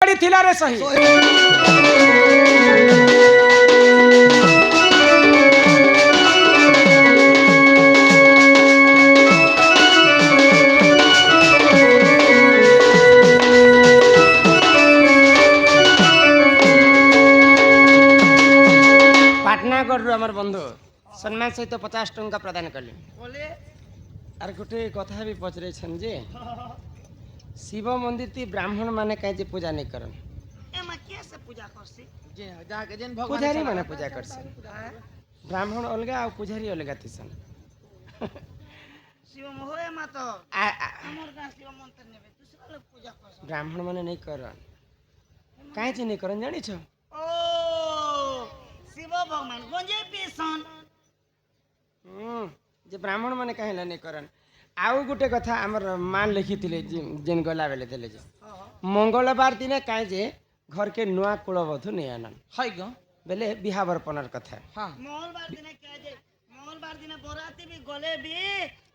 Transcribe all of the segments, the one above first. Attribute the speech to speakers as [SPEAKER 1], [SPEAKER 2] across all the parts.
[SPEAKER 1] ପଡ଼ିଥିଲା ରେ ସହି ପାଟନାଗଡ଼ରୁ ଆମର ବନ୍ଧୁ ସମ୍ମାନ ସହିତ 50 ଟଙ୍କା ପ୍ରଦାନ କଲେ আর গোটে কথা বি পচরেছেন যে শিব মন্দির তি ব্রাহ্মণ মানে কাই যে পূজা নাই করন
[SPEAKER 2] এমা কে সে পূজা করছে
[SPEAKER 3] যে যাকে যেন ভগবান
[SPEAKER 1] পূজারি মানে পূজা করছে ব্রাহ্মণ অলগা আর পূজারি অলগা তিসন
[SPEAKER 2] শিব মোহে মা তো আমার গাঁ শিব মন্ত্র নেবে দুসরা লোক পূজা করছে
[SPEAKER 1] ব্রাহ্মণ মানে নাই করন কাই যে নাই করন জানিছ
[SPEAKER 2] ও শিব ভগবান গঞ্জে পিসন
[SPEAKER 1] যে ব্রাহ্মণ মানে কাহিলা নাই করন আউ গোটে কথা আমার মা লিখিলে যেন গলা বেলে দেলে যে মঙ্গলবার দিনে কাই যে ঘরকে নূয়া কুলবধূ নিয়ে আনন
[SPEAKER 3] হয় গো
[SPEAKER 1] বেলে বিহা বর্পণর কথা
[SPEAKER 3] হ্যাঁ
[SPEAKER 2] মঙ্গলবার দিনে কে যে মঙ্গলবার দিনে বরাতি বি গলে বি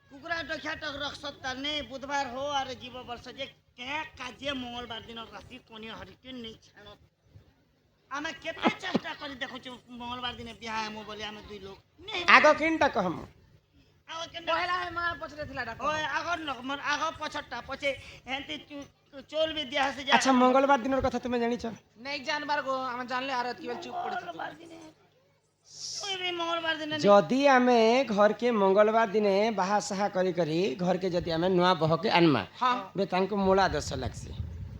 [SPEAKER 2] কুকুরা ডখিয়া টক রক্ষত তারনে বুধবার হো আর জীব বর্ষ যে কে কাজে মঙ্গলবার দিন রাশি কোনি হরিকে নেই ছাড় আমি কেতে চেষ্টা করি দেখুছ মঙ্গলবার দিনে বিহা হেমু বলি আমি দুই লোক নেই
[SPEAKER 1] আগ কিনটা কহম
[SPEAKER 2] আগে কেন
[SPEAKER 3] পহেলা মা পছরে ଥିଲା ডাক
[SPEAKER 2] ওই আগর নকমর আগ পছরটা পছে হেন্তি চোল বি দিয়া আছে
[SPEAKER 1] আচ্ছা মঙ্গলবার দিনের কথা তুমি জানিছ
[SPEAKER 3] নেই জানবার গো আমি জানলে আর কি বল চুপ পড়ে
[SPEAKER 2] ওই বি মঙ্গলবার দিনে
[SPEAKER 1] যদি আমি ঘরকে মঙ্গলবার দিনে বাহা সাহা করি করি ঘরকে যদি আমি নূয়া বহকে আনমা
[SPEAKER 3] হ্যাঁ
[SPEAKER 1] বে তাଙ୍କୁ মূলা দোষ লাগছে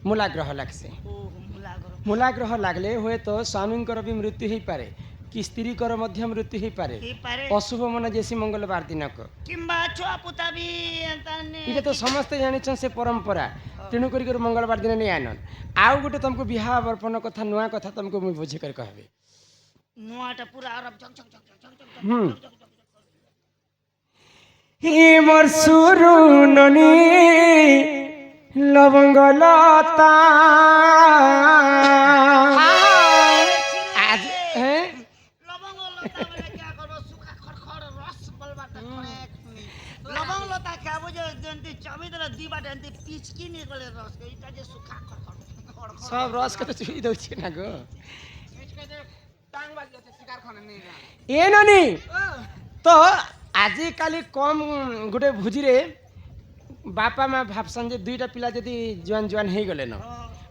[SPEAKER 1] মূলা গ্রহ লাগছে
[SPEAKER 2] ও মুলা গর
[SPEAKER 1] মূলা গ্রহ লাগলে হয়তো স্বামীଙ୍କର ବି মৃত্যু ହେଇପାରେ କି ସ୍ତ୍ରୀଙ୍କର ମଧ୍ୟ ମୃତ୍ୟୁ ହେଇପାରେ
[SPEAKER 2] কি পারে
[SPEAKER 1] ଅଶୁଭ ମନ ଯେସି ମଙ୍ଗଳବାର ଦିନକୁ
[SPEAKER 2] কিংবা ছুয়া পুতা বি তানে
[SPEAKER 1] এটা তো ସମସ୍ତେ ଜାଣିଛନ୍ ସେ ପରମ୍ପରା ତେଣୁ କରି ମଙ୍ଗଳବାର ଦିନ ନେଇ ଆନନ୍ ଆଉ ଗୋଟେ ତମକୁ ବିବାହ ବର୍ପଣ କଥା ନୂଆ କଥା ତମକୁ ମୁଁ ବୁଝି କରି କହିବି
[SPEAKER 2] নোয়াটা পুরা আরব ঝক ঝক ঝক ঝক ঝক ঝক
[SPEAKER 1] হুম
[SPEAKER 2] ঝক ঝক ঝক
[SPEAKER 1] হি মোর সুরুননি লবঙ্গ লতা আজ হ্যাঁ
[SPEAKER 2] লবঙ্গ লতা বলে কি করব সুখা খড়খড় রস বলবাটা করে লবঙ্গ লতা খাবো যে জন্তি চাবি দলে দিবাটা এন্তি পিচকি নি গলে রস এইটা যে সুখা খড়খড় খড়খড়
[SPEAKER 1] সব রস কে তো চুই দଉଛି না গো
[SPEAKER 3] টাং বাজি আছে শিকার খানে নেই না
[SPEAKER 1] এ নানি তো আজি কালি কম গোটে ভুজিরে বাপা মা ভাবছন যে দুইটা পিলা যদি জোয়ান জোয়ান হয়ে গলে ন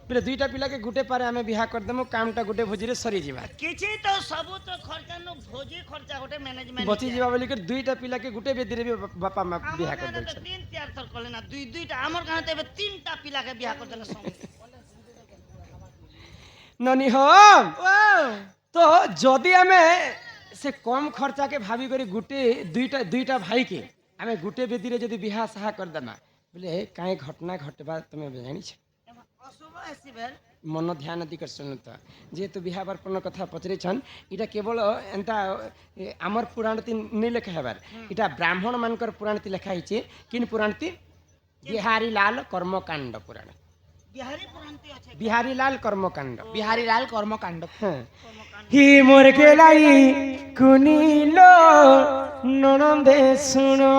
[SPEAKER 1] বলে দুইটা পিলাকে গুটে পারে আমি বিহা করদেমু কামটা গুটে ভুজিরে সরি ଯିବା
[SPEAKER 2] কিছু তো সবু তো খরচা নো ভোজি খরচা গোটে ম্যানেজমেন্ট
[SPEAKER 1] বচি ଯିବା বলি করে দুইটা পিলাকে গুটে বেদিরে বি বাপা মা বিহা করে
[SPEAKER 2] আমার
[SPEAKER 1] দেছে
[SPEAKER 2] তিন চার থর কলে না দুই দুইটা আমার কাছে এবে তিনটা পিলাকে বিয়া করে দিলে সঙ্গে
[SPEAKER 1] ননি হ তো যদি আমি সে কম খরচাকে ভাবি করে গুটে দুইটা ভাইকে আমি গুটে বেদিরে যদি বিহা সাহা করদেমা বলে কাই ঘটনা ঘটবা তুমি জানিছ
[SPEAKER 2] অশুভ আসিবে
[SPEAKER 1] মন ধ্যান দিকর শুনু তো যেহেতু বিহা বর্পণ কথা পচরিছন এটা কেবল এন্তা আমার পুরাণতি নেই লেখা হবার এটা ব্রাহ্মণ মানকর পুরাণতি লেখা হয়েছে কিন পুরাণতি বিহারী লাল কর্মকাণ্ড পুরাণ
[SPEAKER 2] বিহারি পুরান্তি আছে
[SPEAKER 1] বিহারী লাল কর্মকাণ্ড
[SPEAKER 3] বিহারী লাল কর্মকাণ্ড
[SPEAKER 1] হ্যাঁ হি মোর গেলাই কুনিল ননন্দে শুনো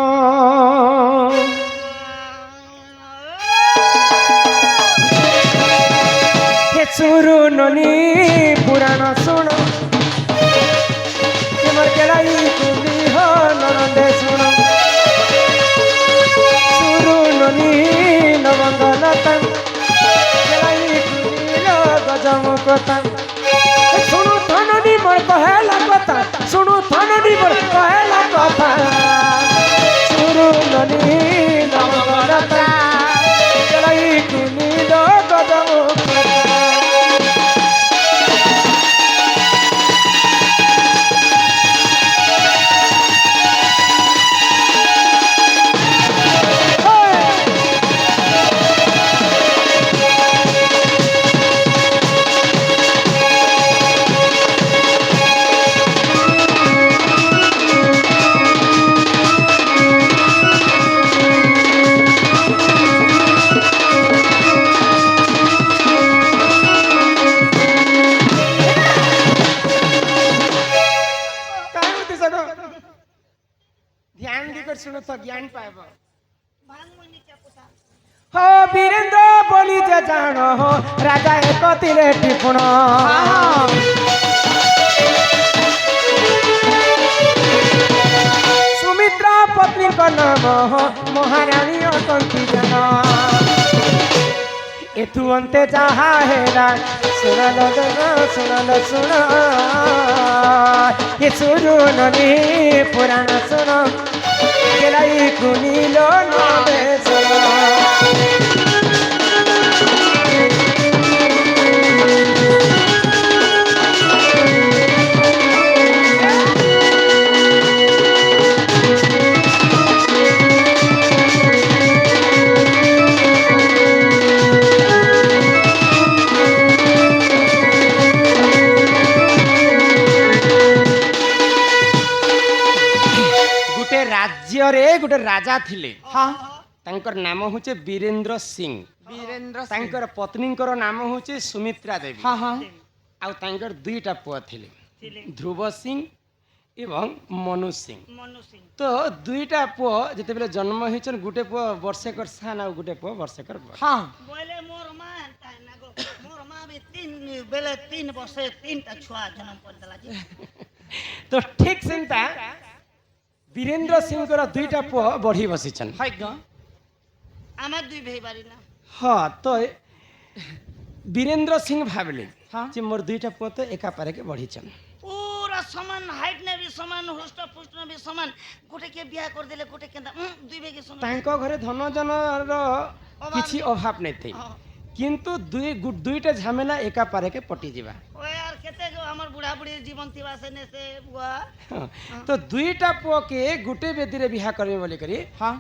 [SPEAKER 1] হে সুরু ননি পুরাণ শুনো হি মোর গেলাই কুনিল ননন্দে শুনো সুরু ননি নবঙ্গলতন গেলাই কুনিল গজমুকতন শুনু থাননি মোর কহেলা কথা শুনু থাননি মোর কহেলা কথা শুরু ননি নবরতা গলাই কুনি দো গদম ध्यान देकर सुनो तो ज्ञान पाएबो
[SPEAKER 2] ভাঙ মনি কে পুতা
[SPEAKER 1] हो वीरेंद्र बोली जे जान हो राजा एक तीरे टिपुण सुमित्रा पत्नी का नाम हो महारानी कंती जन एथु अंते जहा हेला सुनल सुनल सुन ये सुरुनी पुराण सुन गेलाई कुनीलो नदे राज्य गोटे राजा थिले
[SPEAKER 3] हाँ
[SPEAKER 1] तांकर नाम होचे वीरेंद्र सिंह
[SPEAKER 3] वीरेंद्र
[SPEAKER 1] तांकर पत्नींकर नाम होचे सुमित्रा देवी
[SPEAKER 3] हाँ हाँ
[SPEAKER 1] आउ तांकर दुईटा पुआ थिले ध्रुव सिंह एवं मनु सिंह तो दुईटा पुआ जते बेले जन्म होइछन गुटे पुआ वर्षेकर सान आ गुटे पुआ वर्षेकर
[SPEAKER 3] हाँ
[SPEAKER 2] बोले मोर मां एंता है ना गो मोर मां भी बेले 3 वर्षे 3टा छुआ जन्म कर देला जी
[SPEAKER 1] तो ठीक सेंता वीरेंद्र सिंह को दुईटा पुआ बढ़ी बसीछन
[SPEAKER 3] हाय ग
[SPEAKER 2] आमार दुई भाई बारी ना
[SPEAKER 1] हाँ तो वीरेंद्र सिंह भाबले
[SPEAKER 3] हाँ
[SPEAKER 1] जे मोर दुईटा पुआ तो एका पारे के बढ़ीछन
[SPEAKER 2] पूरा समान हाइट ने भी समान हुष्ट पुष्ट ने भी समान गोटे के बियाह कर देले गोटे केंदा दुई भाई के समान
[SPEAKER 1] तांको घरे धन जन किछि अभाव नै थई किंतु दुईटा झमेला एका पारे के पटी जीवा
[SPEAKER 2] ओ यार केते गो हमर बुढ़ा बुढ़ी जीवन थिबा से ने से बुआ
[SPEAKER 1] तो दुईटा पुओ के गुटे बेदी रे बिहा करबे बोली करी
[SPEAKER 3] हाँ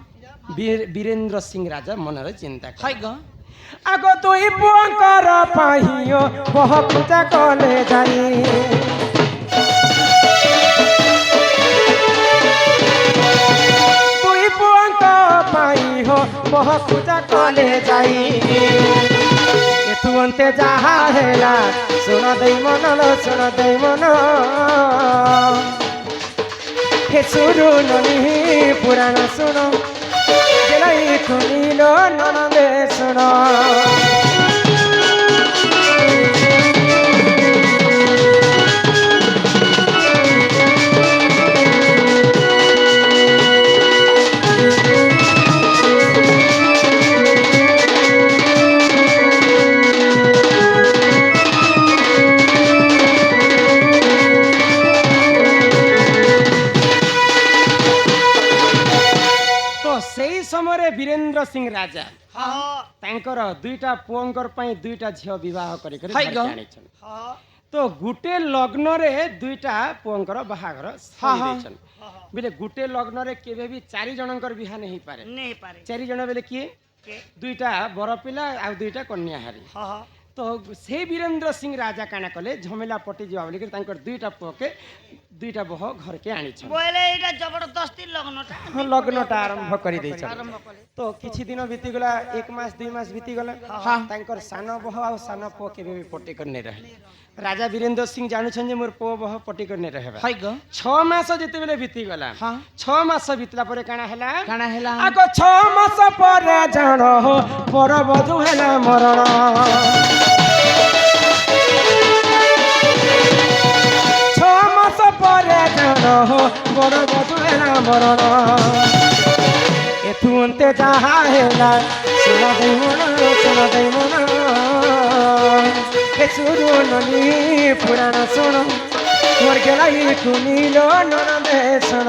[SPEAKER 1] वीरेंद्र सिंह राजा मनरे चिंता कर
[SPEAKER 3] हाय ग
[SPEAKER 1] आगो दुई पुओ कर पाहियो बह पूजा कले जाई दुई पुओ को पाहियो बह पूजा कले जाई तुंते जहा हेला सुन दई मन सुन दई मन हे सुरु ननी पुराण सुन गेलाई खुनीलो ननदे सुन वीरेंद्र सिंह राजा
[SPEAKER 2] हाँ
[SPEAKER 1] तांकर दुईटा पुओंकर पई दुईटा झियो विवाह करी करी
[SPEAKER 3] हाय
[SPEAKER 1] घर
[SPEAKER 3] ग।
[SPEAKER 1] के आनिछन
[SPEAKER 2] हाँ
[SPEAKER 1] तो गुटे लग्न रे दुईटा पुओंकर बाहागर
[SPEAKER 3] हाँ,
[SPEAKER 1] सही
[SPEAKER 3] हाँ।
[SPEAKER 1] देछन बेले गुटे लग्न रे केबे भी 4 जनकर बिहा नहीं पारे
[SPEAKER 2] नहीं पारे
[SPEAKER 1] 4 जन बेले किए
[SPEAKER 2] के
[SPEAKER 1] दुईटा बर पिला आ दुईटा कन्या हारी
[SPEAKER 2] हाँ
[SPEAKER 1] तो से वीरेंद्र सिंह राजा काना कले झमेला पटी जीवा बोली तांकर दुईटा पुओ के दुईटा बह घर के आनिछन
[SPEAKER 2] बोले एटा जबरदस्ती लगनटा
[SPEAKER 1] लग्नटा आरंभ करी दैछन
[SPEAKER 2] आरंभ कले
[SPEAKER 1] तो किछि दिन बीती गला 1 मास 2 मास बीती गला
[SPEAKER 3] हाँ।
[SPEAKER 1] तांकर सानो बह आ सानो पुओ के भी पटी करने रहे राजा वीरेंद्र सिंह जानुछन जे मोर पुओ बह पटी करने रहे
[SPEAKER 3] हाय ग
[SPEAKER 1] 6 मास जेते बेले बीती गला
[SPEAKER 3] हाँ
[SPEAKER 1] 6 मास बीतला परे काना हैला
[SPEAKER 3] काना हैला
[SPEAKER 1] आगो 6 मास परे जान हो पर बधु हैला मरण 6 मास परे जान हो पर बधु हैला मरण एथु अंते जहा हैला सुना दई मन हे सुरु ननी पुराण सुन मोर गेलाई कुनीलो ननदे सुन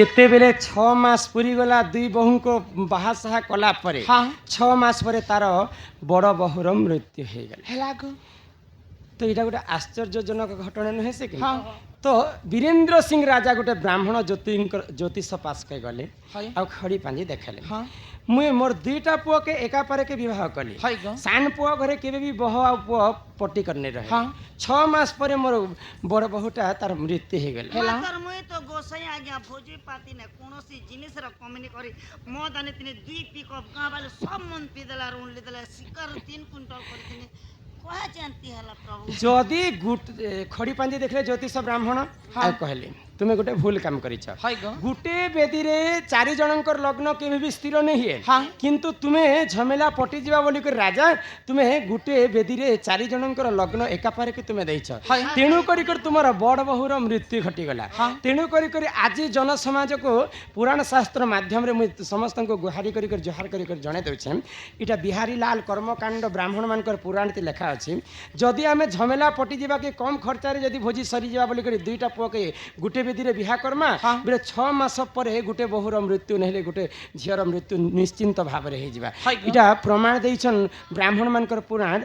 [SPEAKER 1] एते बेले 6 मास पूरी गला दुई बहु को बाहासाहा कला परे
[SPEAKER 3] हाँ
[SPEAKER 1] 6 मास परे तार बड़ बहुर मृत्यु हो गला
[SPEAKER 3] हैला ग
[SPEAKER 1] তো এটা গোটে আশ্চর্যজনক ঘটনা নুহে সে কি
[SPEAKER 3] হ্যাঁ।
[SPEAKER 1] তো বীরেন্দ্র সিং রাজা গোটে ব্রাহ্মণ জ্যোতিষ পাশকে গলে
[SPEAKER 3] হয়।
[SPEAKER 1] ଆଉ ଖଡ଼ି ପାଞ୍ଜି ଦେଖାଇଲେ
[SPEAKER 3] ହଁ
[SPEAKER 1] ମୁଇଁ ମୋର ଦୁଇଟା ପୁଅକେ ଏକାପାରେକେ ବିବାହ କଲି
[SPEAKER 3] হয় গো
[SPEAKER 1] ସାନ ପୁଅ ଘରେ କେବେ ବି ବହ ଆଉ ପୁଅ ପଟି କରିନି ରହେ
[SPEAKER 3] ହଁ
[SPEAKER 1] 6 ମାସ ପରେ ମୋର ବଡ଼ ବୋହୂଟା ତାର ମୃତ୍ୟୁ ହେଇଗଲା
[SPEAKER 3] ହେଲା।
[SPEAKER 2] ମାତର ମୁଇଁ ତ ଗୋସାଇ ଆଜ୍ଞା ଭୋଜି ପାତି ନେ କୌଣସି ଜିନିଷର କମିନି କରି ମୋ ଦାନେ ତିନି 2 ପିକଅପ୍ ଗାଁ ବାଲେ ସବ ମନ ପି ଦେଲା ରୁଣଲି ଦେଲା ଶିକାର 3 କୁଇଣ୍ଟାଲ କରିଥିନି କହା ଜାନ୍ତି ହେଲା ପ୍ରଭୁ
[SPEAKER 1] ଯଦି ଖଡ଼ି ପାଞ୍ଜି ଦେଖିଲେ ଜ୍ୟୋତିଷ ବ୍ରାହ୍ମଣ ଆଉ କହିଲେ ତୁମେ ଗୋଟେ ଭୁଲ କାମ କରିଛ
[SPEAKER 3] হয় গো
[SPEAKER 1] ଗୁଟେ ବେଦୀରେ 4 ଜଣଙ୍କର ଲଗ୍ନ କେବେ ବି ସ୍ଥିର नहीं ହୁଏ
[SPEAKER 3] ହଁ।
[SPEAKER 1] କିନ୍ତୁ ତୁମେ ଝମେଲା ପଟିଯିବା ବୋଲିକରି ରାଜା ତୁମେ ଗୁଟେ ବେଦୀରେ 4 ଜଣଙ୍କର ଲଗ୍ନ ଏକାପାରେକେ ତୁମେ ଦେଇଛ
[SPEAKER 3] হয়।
[SPEAKER 1] ତେଣୁ କରି ତୁମର ବଡ଼ ବୋହୂର ମୃତ୍ୟୁ ଘଟିଗଲା ତେଣୁ କରି ଆଜି ଜନସମାଜକୁ ପୁରାଣ ଶାସ୍ତ୍ର ମାଧ୍ୟମରେ ମୁଁ ସମସ୍ତଙ୍କୁ ଗୁହାରି କରି ଜୁହାର କରି ଜଣାଇ ଦେଉଛେ ଏଇଟା ବିହାରୀ ଲାଲ କର୍ମକାଣ୍ଡ ବ୍ରାହ୍ମଣମାନଙ୍କର ପୁରାଣଟି ଲେଖା ଅଛି ଯଦି ଆମେ ଝମେଲା ପଟିଯିବା କି କମ୍ ଖର୍ଚ୍ଚରେ ଯଦି ଭୋଜି ସରିଯିବା ବୋଲିକରି ଦୁଇଟା ପୁଅକେ ଗୁଟେ ବେଦୀରେ ବିହା କର୍ମା ବୋଲେ 6 ମାସ ପରେ ଗୁଟେ ବୋହୂର ମୃତ୍ୟୁ ନହେଲେ ଗୁଟେ ଝିଅର ମୃତ୍ୟୁ ନିଶ୍ଚିନ୍ତ ଭାବରେ ହେଇଯିବା ଏଇଟା ପ୍ରମାଣ ଦେଇଛନ୍ ବ୍ରାହ୍ମଣ ମାନଙ୍କର ପୁରାଣ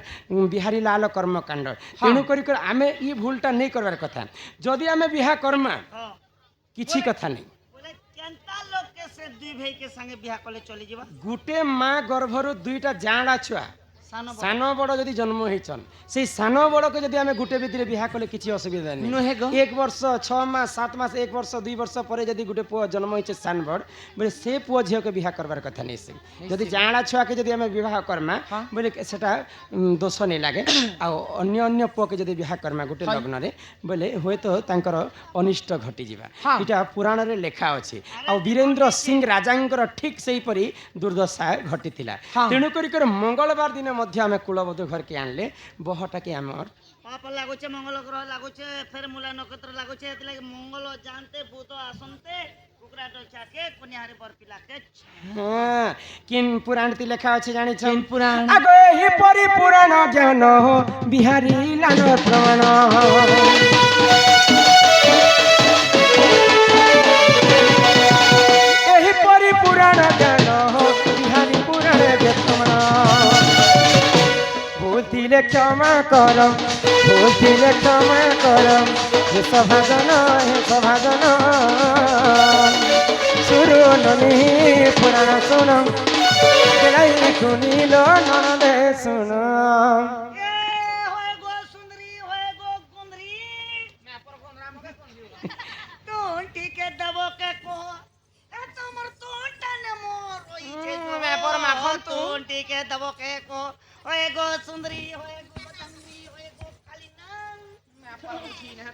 [SPEAKER 1] ବିହାରୀ ଲାଲ କର୍ମକାଣ୍ଡ ତେଣୁ କରି ଆମେ ଇ ଭୁଲଟା ନେଇ କରବାର କଥା ଯଦି ଆମେ ବିହା କର୍ମା
[SPEAKER 2] ହଁ
[SPEAKER 1] କିଛି କଥା ନାହିଁ
[SPEAKER 2] ବୋଲେ କେନ୍ତା ଲୋକ के से 2 भाई के संगे बियाह कले चली जीवा
[SPEAKER 1] ଗୁଟେ ମା ଗର୍ଭରୁ ଦୁଇଟା ଜାଁଡ଼ା ଛୁଆ
[SPEAKER 2] सानो
[SPEAKER 1] ସାନ ବଡ଼ ଯଦି ଜନ୍ମ ହେଇଛନ୍ ସେଇ ସାନ ବଡ଼କେ ଯଦି ଆମେ ଗୁଟେ ବେଦୀରେ ବିହା କଲେ କିଛି ଅସୁବିଧା ନାହିଁ
[SPEAKER 3] ନୁହେଁ ଗୋ
[SPEAKER 1] 1 ବର୍ଷ 6 ମାସ 7 ମାସ 1 ବର୍ଷ 2 ବର୍ଷ ପରେ ଯଦି ଗୁଟେ ପୁଅ ଜନ୍ମ ହେଇছে ସାନ ବଡ଼ ବୋଲେ ସେ ପୁଅ ଝିଅକେ ବିହା କରବାର କଥା ନାହିଁ ସେ ଯଦି ଜାଁଡ଼ା ଛୁଆକେ ଯଦି ଆମେ ବିବାହ କର୍ମା ବୋଲେ ସେଟା ଦୋଷ ନେଇ ଲାଗେ ଆଉ ଅନ୍ୟ ପୁଅକେ ଯଦି ବିହା କର୍ମା ଗୁଟେ ଲଗ୍ନରେ ବୋଲେ ହୁଏତ ତାଙ୍କର ଅନିଷ୍ଟ ଘଟିଯିବା ଏଇଟା ପୁରାଣରେ ଲେଖା ଅଛି ଆଉ ବୀରେନ୍ଦ୍ର ସିଂ ରାଜାଙ୍କର ଠିକ୍ ସେହିପରି ଦୁର୍ଦ୍ଦଶା ଘଟିଥିଲା ତେଣୁ କରି ମଙ୍ଗଳବାର ଦିନ ମଧ୍ୟ ଆମେ କୁଳବଧୂ ଘରକେ ଆଣିଲେ ବହଟାକେ ଆମର
[SPEAKER 2] पाप लागुचे मंगल ग्रह लागुचे फिर मूला नक्षत्र लागुचे एतले मंगल जानते भूत आसनते कुकरा डोचा के कन्यारे बर पिला के
[SPEAKER 1] ହଁ କିନ୍ ପୁରାଣଟି ଲେଖା ଅଛି ଜାଣିଛ
[SPEAKER 3] କିନ୍ ପୁରାଣ?
[SPEAKER 1] ଆଗ ଏହିପରି ପୁରାଣ ଜ୍ଞାନ ବିହାରୀ ଲାଲ ପ୍ରମାଣ ଏହିପରି ପୁରାଣ ଜ୍ଞାନ ବିହାରୀ ପୁରାଣ ପ୍ରମାଣ ভুলতিলে ক্ষমা কর ভুলতিলে ক্ষমা কর হে সভাজন শুনুনি পুরাণ শুন গেলাই শুনিল ননদে শুন
[SPEAKER 2] ए होए गो सुंदरी होए गो गुंदरी
[SPEAKER 3] मैं पर कोन राम के कोन जीवा
[SPEAKER 2] टोंटी के दबो के को ए तमर टोंटा ने मोर ओई छे
[SPEAKER 3] मैं पर माखन तू
[SPEAKER 2] टोंटी के दबो के को होए गो सुंदरी होए गो बदंगी होए गो कालीना
[SPEAKER 3] मैं पर उठी ना